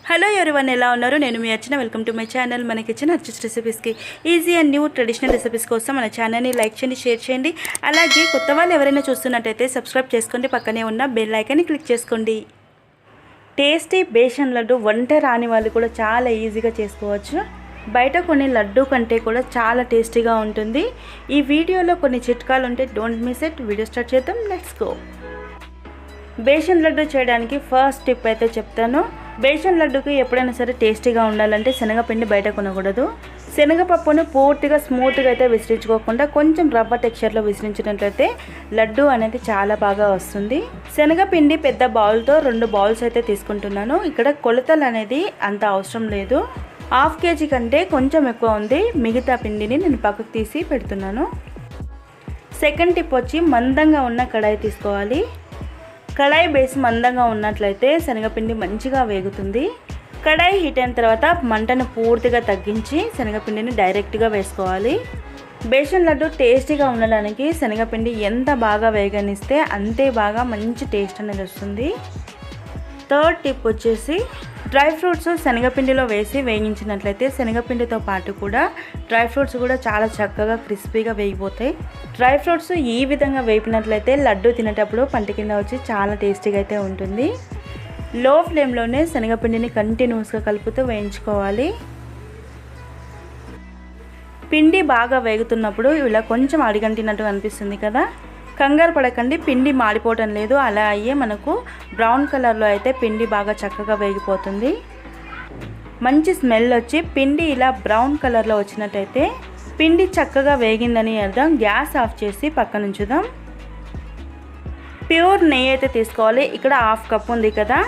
Hello everyone ఎలా ఉన్నారు? నేను మీ Archana. Welcome to my channel. మన కిచెన్ అర్చస్ రెసిపీస్కి easy and new traditional recipes కోసం మన ఛానల్ని లైక్ చేయండి, షేర్ చేయండి. అలాగే కొత్త వాళ్ళు ఎవరైనా చూస్తున్నట్టయితే సబ్స్క్రైబ్ చేసుకోండి, పక్కనే ఉన్న బెల్ ఐకాన్ని క్లిక్ చేసుకోండి. టేస్టీ బేషన్ లడ్డు వంట రాని వాళ్ళు కూడా చాలా ఈజీగా చేసుకోవచ్చు. బయట కొన్ని లడ్డు కంటే కూడా చాలా టేస్టీగా ఉంటుంది. ఈ వీడియోలో కొన్ని చిట్కాలు ఉంటే don't miss it. Video start చేద్దాం. Let's go. బేషన్ లడ్డు చేయడానికి ఫస్ట్ టిప్ అయితే చెప్తాను. బేషన్ లడ్డుకి ఎప్పుడైనా సరే టేస్టీగా ఉండాలంటే శనగపిండి బయట కొనకూడదు. శనగపప్పును పూర్తిగా స్మూత్గా అయితే విసిరించుకోకుండా కొంచెం రవ్వ టెక్స్చర్లో విసిరించినట్లయితే లడ్డు అనేది చాలా బాగా వస్తుంది. శనగపిండి పెద్ద బౌల్తో 2 బౌల్స్ అయితే తీసుకుంటున్నాను. ఇక్కడ కొలతలు అనేది అంత అవసరం లేదు. 1/2 kg కంటే కొంచెం ఎక్కువ ఉంది. మిగతా పిండిని నేను పక్కకు తీసి పెడుతున్నాను. సెకండ్ టిప్ వచ్చి మందంగా ఉన్న కడాయి తీసుకోవాలి. కడాయి బేస్ మందంగా ఉన్నట్లయితే శనగపిండి మంచిగా వేగుతుంది. కడాయి హీట్ అయిన తర్వాత మంటను పూర్తిగా తగ్గించి శనగపిండిని డైరెక్ట్గా వేసుకోవాలి. బేషన్ లడ్డు టేస్టీగా ఉండడానికి శనగపిండి ఎంత బాగా వేగనిస్తే అంతే బాగా మంచి టేస్ట్ అనేది వస్తుంది. థర్డ్ టిప్ వచ్చేసి డ్రై ఫ్రూట్స్ శనగపిండిలో వేసి వేయించినట్లయితే శనగపిండితో పాటు కూడా డ్రై ఫ్రూట్స్ కూడా చాలా చక్కగా క్రిస్పీగా వేగిపోతాయి. డ్రై ఫ్రూట్స్ ఈ విధంగా వేపినట్లయితే లడ్డు తినేటప్పుడు పంట కింద వచ్చి చాలా టేస్టీగా అయితే ఉంటుంది. లో ఫ్లేమ్లోనే శనగపిండిని కంటిన్యూస్గా కలుపుతూ వేయించుకోవాలి. పిండి బాగా వేగుతున్నప్పుడు ఇలా కొంచెం అడిగంటినట్టు అనిపిస్తుంది కదా, కంగారు పడకండి. పిండి మాడిపోవటం లేదు. అలా అయ్యే మనకు బ్రౌన్ కలర్లో అయితే పిండి బాగా చక్కగా వేగిపోతుంది. మంచి స్మెల్ వచ్చి పిండి ఇలా బ్రౌన్ కలర్లో వచ్చినట్టయితే పిండి చక్కగా వేగిందని అర్థం. గ్యాస్ ఆఫ్ చేసి పక్కన ఉంచుదాం. ప్యూర్ నెయ్యి అయితే తీసుకోవాలి. ఇక్కడ 1/2 కప్ ఉంది కదా,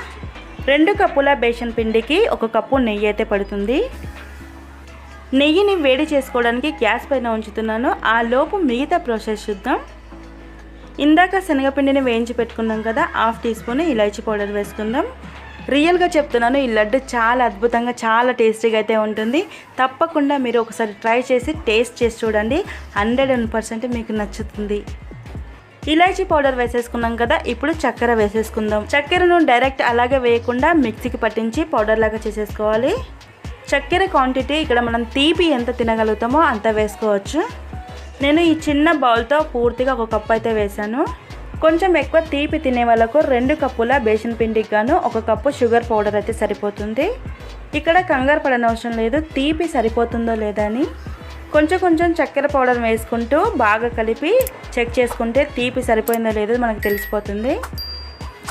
2 కప్పుల బేషన్ పిండికి 1 కప్పు నెయ్యి అయితే పడుతుంది. నెయ్యిని వేడి చేసుకోవడానికి గ్యాస్ పైన ఉంచుతున్నాను. ఆ లోపు మిగతా ప్రాసెస్ చూద్దాం. ఇందాక శనగపిండిని వేయించి పెట్టుకున్నాం కదా, 1/2 టీ స్పూన్ ఇలాచీ పౌడర్ వేసుకుందాం. రియల్గా చెప్తున్నాను, ఈ లడ్డు చాలా అద్భుతంగా చాలా టేస్టీగా అయితే ఉంటుంది. తప్పకుండా మీరు ఒకసారి ట్రై చేసి టేస్ట్ చేసి చూడండి. 100% మీకు నచ్చుతుంది. ఇలాచీ పౌడర్ వేసేసుకున్నాం కదా, ఇప్పుడు చక్కెర వేసేసుకుందాం. చక్కెరను డైరెక్ట్ అలాగే వేయకుండా మిక్సీకి పట్టించి పౌడర్ లాగా చేసేసుకోవాలి. చక్కెర క్వాంటిటీ ఇక్కడ మనం తీపి ఎంత తినగలుగుతామో అంత వేసుకోవచ్చు. నేను ఈ చిన్న బౌల్తో పూర్తిగా 1 కప్ అయితే వేసాను. కొంచెం ఎక్కువ తీపి తినే వాళ్ళకు 2 కప్పుల బేషన్ పిండికి గాను 1 కప్పు షుగర్ పౌడర్ అయితే సరిపోతుంది. ఇక్కడ కంగారు పడనవసరం లేదు, తీపి సరిపోతుందో లేదా అని. కొంచెం చక్కెర పౌడర్ వేసుకుంటూ బాగా కలిపి చెక్ చేసుకుంటే తీపి సరిపోయిందో లేదో మనకు తెలిసిపోతుంది.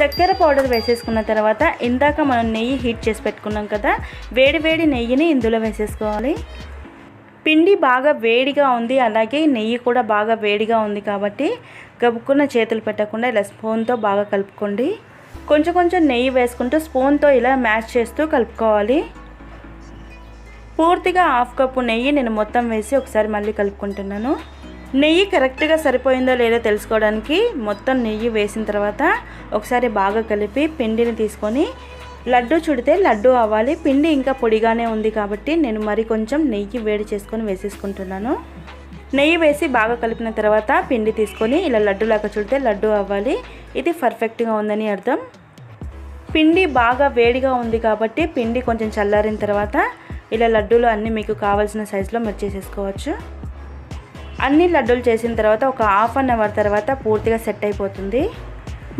చక్కెర పౌడర్ వేసేసుకున్న తర్వాత ఇందాక మనం నెయ్యి హీట్ చేసి పెట్టుకున్నాం కదా, వేడి నెయ్యిని ఇందులో వేసేసుకోవాలి. పిండి బాగా వేడిగా ఉంది, అలాగే నెయ్యి కూడా బాగా వేడిగా ఉంది కాబట్టి గబుక్కున్న చేతులు పెట్టకుండా ఇలా స్పూన్తో బాగా కలుపుకోండి. కొంచెం నెయ్యి వేసుకుంటూ స్పూన్తో ఇలా మ్యాష్ చేస్తూ కలుపుకోవాలి. పూర్తిగా 1/2 కప్పు నెయ్యి నేను మొత్తం వేసి ఒకసారి మళ్ళీ కలుపుకుంటున్నాను. నెయ్యి కరెక్ట్గా సరిపోయిందో లేదో తెలుసుకోవడానికి మొత్తం నెయ్యి వేసిన తర్వాత ఒకసారి బాగా కలిపి పిండిని తీసుకొని లడ్డు చుడితే లడ్డు అవ్వాలి. పిండి ఇంకా పొడిగానే ఉంది కాబట్టి నేను మరి కొంచెం నెయ్యి వేడి చేసుకొని వేసేసుకుంటున్నాను. నెయ్యి వేసి బాగా కలిపిన తర్వాత పిండి తీసుకొని ఇలా లడ్డులాగా చుడితే లడ్డు అవ్వాలి. ఇది పర్ఫెక్ట్గా ఉందని అర్థం. పిండి బాగా వేడిగా ఉంది కాబట్టి పిండి కొంచెం చల్లారిన తర్వాత ఇలా లడ్డూలు అన్నీ మీకు కావాల్సిన సైజులో మీరు చేసేసుకోవచ్చు. అన్ని లడ్డూలు చేసిన తర్వాత ఒక 1/2 అవర్ తర్వాత పూర్తిగా సెట్ అయిపోతుంది.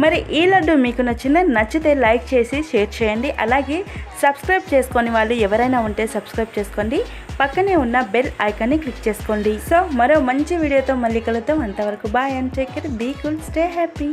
మరి ఈ లడ్డు మీకు నచ్చితే లైక్ చేసి షేర్ చేయండి. అలాగే సబ్స్క్రైబ్ చేసుకొని వాళ్ళు ఎవరైనా ఉంటే సబ్స్క్రైబ్ చేసుకోండి. పక్కనే ఉన్న బెల్ ఐకాన్ని క్లిక్ చేసుకోండి. సో మరో మంచి వీడియోతో మళ్ళీ కలుద్దాం. అంతవరకు bye and take care, be cool, stay happy.